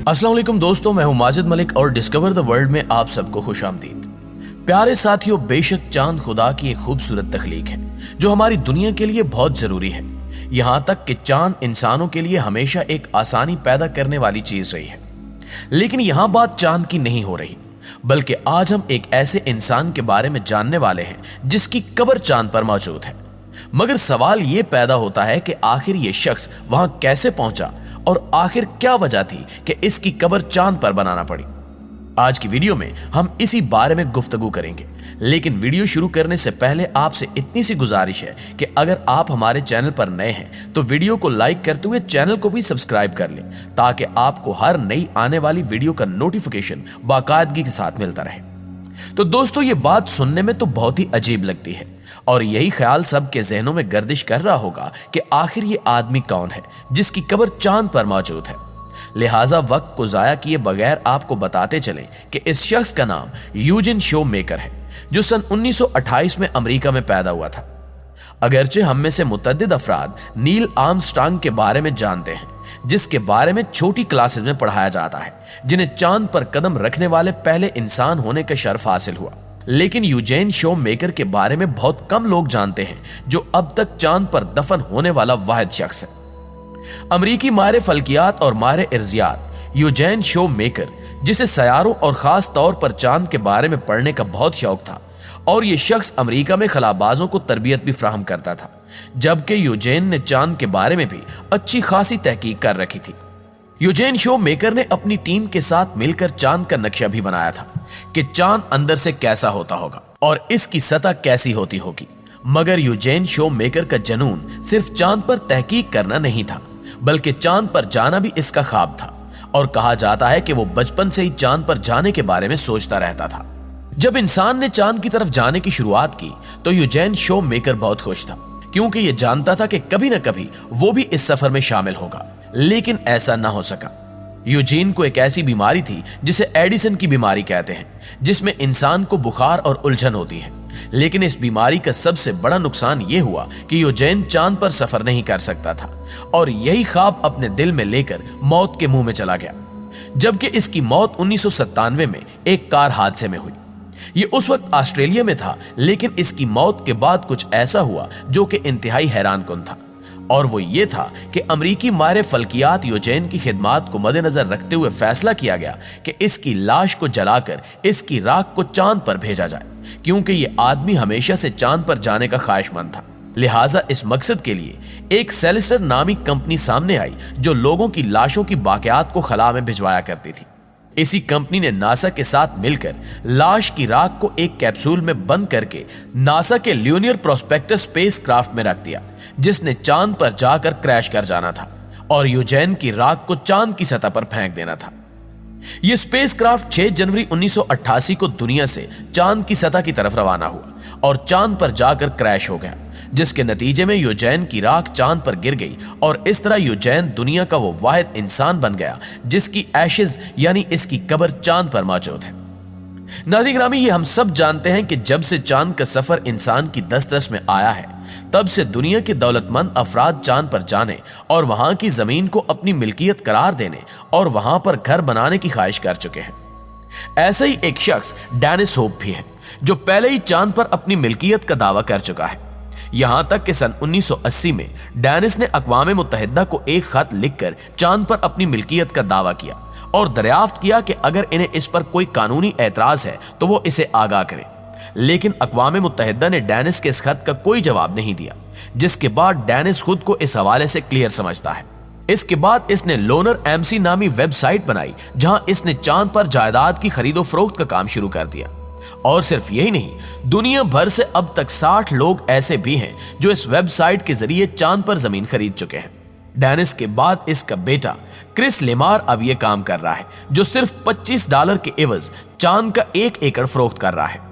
अस्सलाम वालेकुम दोस्तों, मैं हूं माजिद मलिक और डिस्कवर द वर्ल्ड में आप सबको खुश आमदीद। प्यारे साथियों, बेशक चांद खुदा की एक खूबसूरत तख्लीक है जो हमारी दुनिया के लिए बहुत जरूरी है। यहाँ तक कि चांद इंसानों के लिए हमेशा एक आसानी पैदा करने वाली चीज रही है। लेकिन यहाँ बात चांद की नहीं हो रही, बल्कि आज हम एक ऐसे इंसान के बारे में जानने वाले हैं जिसकी कब्र चांद पर मौजूद है। मगर सवाल ये पैदा होता है कि आखिर ये शख्स वहां कैसे पहुंचा और आखिर क्या वजह थी कि इसकी कब्र चांद पर बनाना पड़ी। आज की वीडियो में हम इसी बारे में गुफ्तगू करेंगे। लेकिन वीडियो शुरू करने से पहले आपसे इतनी सी गुजारिश है कि अगर आप हमारे चैनल पर नए हैं तो वीडियो को लाइक करते हुए चैनल को भी सब्सक्राइब कर लें, ताकि आपको हर नई आने वाली वीडियो का नोटिफिकेशन बाकायदगी के साथ मिलता रहे। तो दोस्तों, ये बात सुनने में तो बहुत ही अजीब लगती है और यही ख्याल सबके जहनों में गर्दिश कर रहा होगा कि आखिर ये आदमी कौन है जिसकी कब्र चांद पर मौजूद है। लिहाजा वक्त को जाया किए बगैर आपको बताते चलें कि इस शख्स का नाम यूजिन शोमेकर है, जो सन 1928 में अमेरिका में पैदा हुआ था। अगरचे हम में से मुतअद्दिद अफराद नील आर्मस्ट्रांग के बारे में जानते हैं, जिसके बारे में छोटी क्लासेस में पढ़ाया जाता है, जिन्हें चांद पर कदम रखने वाले पहले इंसान होने का शर्फ हासिल हुआ। लेकिन यूजेन शोमेकर के बारे में बहुत कम लोग जानते हैं, जो अब तक चांद पर दफन होने वाला वाहिद शख्स है। अमरीकी माहिर फल्कियात और माहिर इर्जियात यूजेन शोमेकर, जिसे सयारों और खास तौर पर चांद के बारे में पढ़ने का बहुत शौक था, और यह शख्स अमेरिका में खलाबाजों को तरबियत भी फ्राहम करता था, जबकि यूजेन ने चांद के बारे में भी अच्छी खासी तहकीक कर रखी थी। यूजेन शोमेकर ने अपनी टीम के साथ मिलकर चांद का नक्शा भी बनाया था कि चांद अंदर से कैसा होता होगा और इसकी सतह कैसी होती होगी। मगर यूजेन शोमेकर का जनून सिर्फ चांद पर तहकीक करना नहीं था, बल्कि चांद पर जाना भी इसका ख्वाब था, और कहा जाता है कि वो बचपन से ही चांद पर जाने के बारे में सोचता रहता था। जब इंसान ने चांद की तरफ जाने की शुरुआत की तो यूजेन शोमेकर बहुत खुश था, क्योंकि ये जानता था कि कभी न कभी वो भी इस सफर में शामिल होगा। लेकिन ऐसा ना हो सका। यूजीन को एक ऐसी बीमारी थी जिसे एडिसन की बीमारी कहते हैं, जिसमें इंसान को बुखार और उलझन होती है। लेकिन इस बीमारी का सबसे बड़ा नुकसान यह हुआ कि यूजेन चांद पर सफर नहीं कर सकता था, और यही ख्वाब अपने दिल में लेकर मौत के मुंह में चला गया। जबकि इसकी मौत 1997 में एक कार हादसे में हुई। ये उस वक्त ऑस्ट्रेलिया में था, लेकिन इसकी मौत के बाद कुछ ऐसा हुआ जो कि इंतहाई हैरानकुन था, और वो ये था कि अमरीकी माहिर फल्कियात यूजेन की खिदमात को मद्देनजर रखते हुए फैसला किया गया कि इसकी लाश को जलाकर इसकी राख को चांद पर भेजा जाए, क्योंकि ये आदमी हमेशा से चांद पर जाने का ख्वाहिशमंद था। लिहाजा इस मकसद के लिए एक सेलेस्टर नामी कंपनी सामने आई, जो लोगों की लाशों की बाकियात को खला में भिजवाया करती थी। इसी कंपनी ने नासा के साथ मिलकर लाश की राख को एक कैप्सूल में बंद करके नासा के ल्यूनियर प्रोस्पेक्टस स्पेसक्राफ्ट में रख दिया, जिसने चांद पर जाकर क्रैश कर जाना था और यूजेन की राख को चांद की सतह पर फेंक देना था। यह स्पेसक्राफ्ट 6 जनवरी 1988 को दुनिया से चांद की सतह की तरफ रवाना हुआ और चांद पर जाकर क्रैश हो गया, जिसके नतीजे में यूजेन की राख चांद पर गिर गई, और इस तरह यूजेन दुनिया का वो वाहिद इंसान बन गया जिसकी एशेज यानी इसकी कब्र चांद पर मौजूद है। नाज़रीन ग्रामी, ये हम सब जानते हैं कि जब से चांद का सफर इंसान की दस्तरस में आया है, तब से दुनिया के दौलतमंद अफराद चांद पर जाने और वहां की जमीन को अपनी मिल्कियत करार देने और वहां पर घर बनाने की ख्वाहिश कर चुके हैं। ऐसा ही एक शख्स डेनिस होप भी है, जो पहले ही चांद पर अपनी मिल्कियत का दावा कर चुका है। यहां तक कि सन 1980 में डेनिस ने अक़वाम मुत्तहिदा को एक खत लिखकर चांद पर अपनी मिल्कियत का दावा किया और दरियाफ्त किया कि अगर इन्हें इस पर कोई कानूनी एतराज है तो वो इसे आगाह करें। लेकिन अक़वाम मुत्तहिदा ने डेनिस के इस खत का कोई जवाब नहीं दिया, जिसके बाद डेनिस खुद को इस हवाले से क्लियर समझता है। इसके बाद इसने लोनर एमसी नामी वेबसाइट बनाई, जहां इसने चांद पर जायदाद की खरीदो फरोख्त का काम शुरू कर दिया। और सिर्फ यही नहीं, दुनिया भर से अब तक 60 लोग ऐसे भी हैं जो इस वेबसाइट के जरिए चांद पर जमीन खरीद चुके हैं। डेनिस के बाद इसका बेटा क्रिस लेमार अब यह काम कर रहा है, जो सिर्फ $25 के एवज चांद का 1 एकड़ फरोख्त कर रहा है।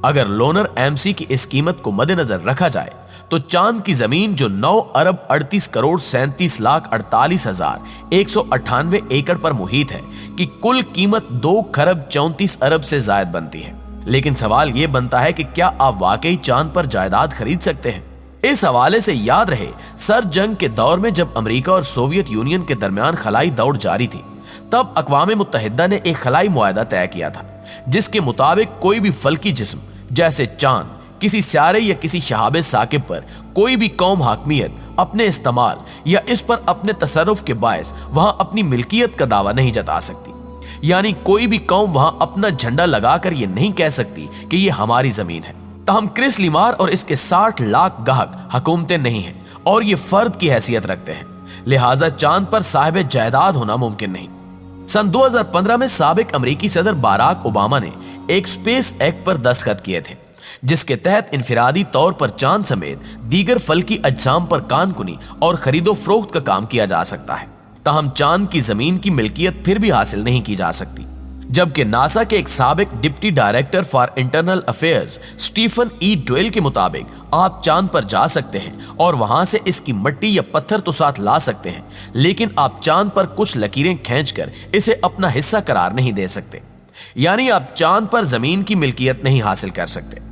अगर लोनर एमसी की इस कीमत को मद्देनजर रखा जाए तो चांद की जमीन, जो 9 अरब 38 करोड़ 37 लाख 48 हजार 198 एकड़ पर मुहित है, की कुल कीमत 2 खरब 34 अरब से ज्यादा बनती है। लेकिन सवाल यह बनता है कि क्या आप वाकई चांद पर जायदाद खरीद सकते हैं? इस हवाले से याद रहे, सर्द जंग के दौर में जब अमेरिका और सोवियत यूनियन के दरमियान खलाई दौड़ जारी थी, तब अक़वाम मुत्तहिदा ने एक खलाई मुआहदा तय किया था, जिसके मुताबिक कोई भी फल्की जिस्म जैसे चांद, किसी सियारे या किसी शहाबे साकिब पर कोई भी कौम हाकमियत अपने इस्तेमाल या इस पर अपने तसर्रुफ के बायस वहां अपनी मिल्कियत का दावा नहीं जता सकती। यानी कोई भी कौम वहां अपना झंडा लगाकर ये नहीं कह सकती कि ये हमारी जमीन है। तहम क्रिस लीमार और इसके 60 लाख गाहक हुकूमतें नहीं हैं और ये फर्द की हैसियत रखते हैं, लिहाजा चांद पर साहिब जायदाद होना मुमकिन नहीं। सन 2015 में साबिक अमरीकी सदर बाराक ओबामा ने एक स्पेस एक्ट पर दस्तखत किए थे, जिसके तहत इनफिरादी तौर पर चांद समेत दीगर फल्की अज्जाम पर कानकुनी और खरीदो फरोख्त का काम किया जा सकता है। ताहम चांद की जमीन की मिल्कियत फिर भी हासिल नहीं की जा सकती, जबकि नासा के एक साबिक deputy director for internal affairs Stephen E Doyle के मुताबिक आप चांद पर जा सकते हैं और वहां से इसकी मिट्टी या पत्थर तो साथ ला सकते हैं, लेकिन आप चांद पर कुछ लकीरें खींचकर इसे अपना हिस्सा करार नहीं दे सकते। यानी आप चांद पर जमीन की मिल्कियत नहीं हासिल कर सकते।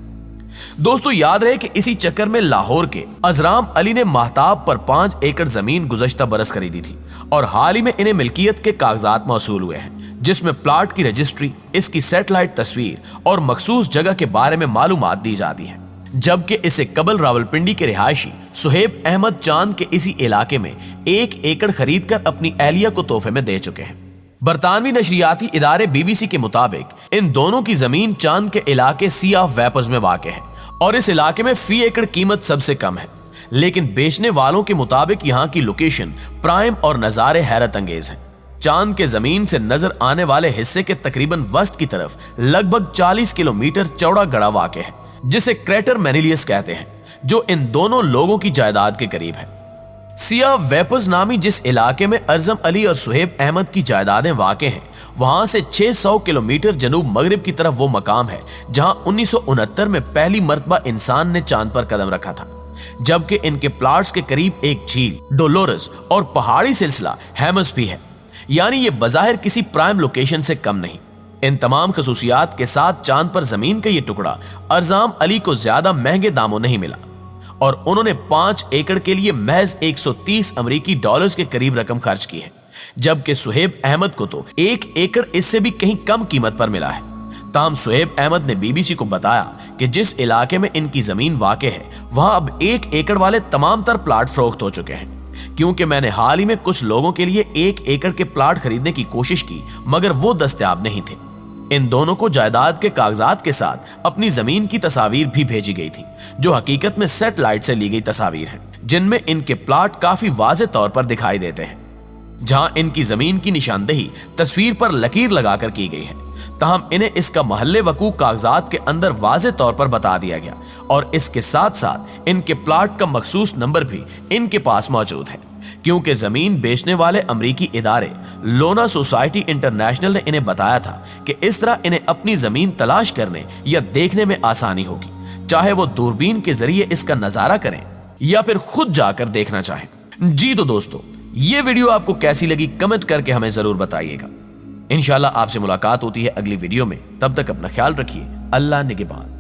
दोस्तों, याद रहे कि इसी चक्कर में लाहौर के अजराम अली ने महताब पर 5 एकड़ जमीन गुज़श्ता बरस खरीदी थी और हाल ही में इन्हें मिल्कियत के कागजात मौसूल हुए हैं, जिसमें प्लाट की रजिस्ट्री, इसकी सैटेलाइट तस्वीर और मखसूस जगह के बारे में मालूमात दी जाती है। जबकि इसे कबल रावलपिंडी के रिहायशी सुहेब अहमद चांद के इसी इलाके में 1 एकड़ खरीद कर अपनी एहलिया को तोहफे में दे चुके हैं। बरतानवी नशरियाती इदारे BBC के मुताबिक इन दोनों की जमीन चांद के इलाके सी ऑफ वेपर्स में वाक़ है और इस इलाके में फी एकड़ कीमत सबसे कम है, लेकिन बेचने वालों के मुताबिक यहाँ की लोकेशन प्राइम और नज़ारे हैरत अंगेज हैं। चांद के जमीन से नजर आने वाले हिस्से के तकरीबन वस्त की तरफ लगभग 40 किलोमीटर चौड़ा गड़ा वाक़ है, जिसे क्रेटर मैनिलियस कहते हैं, जो इन दोनों लोगों की जायदाद के करीब है। सिया वेपर्स नामी जिस इलाके में अर्जम अली और सुहेब अहमद की जायदादें वाक़ हैं, वहां से 600 किलोमीटर जनूब मगरिब की तरफ वो मकाम है जहां 1969 में पहली मर्तबा इंसान ने चांद पर कदम रखा था। जबकि इनके प्लाट्स के करीब एक झील, डोलोरस और पहाड़ी सिलसिला हैमस भी है। यानी ये बज़ाहिर किसी प्राइम लोकेशन से कम नहीं। इन तमाम खसूसियात के साथ चांद पर जमीन का ये टुकड़ा अर्जाम अली को ज्यादा महंगे दामों नहीं मिला और उन्होंने 5 एकड़ के लिए महज 130 अमेरिकी डॉलर्स के करीब रकम खर्च की है, जबकि सुहेब अहमद को तो 1 एकड़ इससे भी कहीं कम कीमत पर मिला है। ताहम सुहेब अहमद ने BBC को बताया कि जिस इलाके में इनकी जमीन वाक़ है वहां अब 1 एकड़ वाले तमाम तर प्लाट फरोख्त हो चुके हैं, क्योंकि मैंने हाल ही में कुछ लोगों के लिए 1 एकड़ के प्लाट खरीदने की कोशिश की, मगर वो दस्तयाब नहीं थे। इन दोनों को जायदाद के कागजात के साथ अपनी जमीन की तस्वीर भी भेजी गई थी, जो हकीकत में सैटेलाइट से ली गई तस्वीर हैं, जिनमें इनके प्लाट काफी वाज़े तौर पर दिखाई देते हैं। जहां इनकी जमीन की निशानदेही तस्वीर पर लकीर लगाकर की गई है, ताहम इन्हें इसका महल्ले वकू कागजात के अंदर वाज़े तौर पर बता दिया गया और इसके साथ साथ इनके प्लाट का मखसूस नंबर भी इनके पास मौजूद है, क्योंकि जमीन बेचने वाले अमरीकी इदारे लोना सोसाइटी इंटरनेशनल ने इन्हें बताया था कि इस तरह इन्हें अपनी जमीन तलाश करने या देखने में आसानी होगी, चाहे वो दूरबीन के जरिए इसका नजारा करें या फिर खुद जाकर देखना चाहें। जी तो दोस्तों, ये वीडियो आपको कैसी लगी कमेंट करके हमें जरूर बताइएगा। इंशाल्लाह आपसे मुलाकात होती है अगली वीडियो में। तब तक अपना ख्याल रखिए। अल्लाह निगहबान।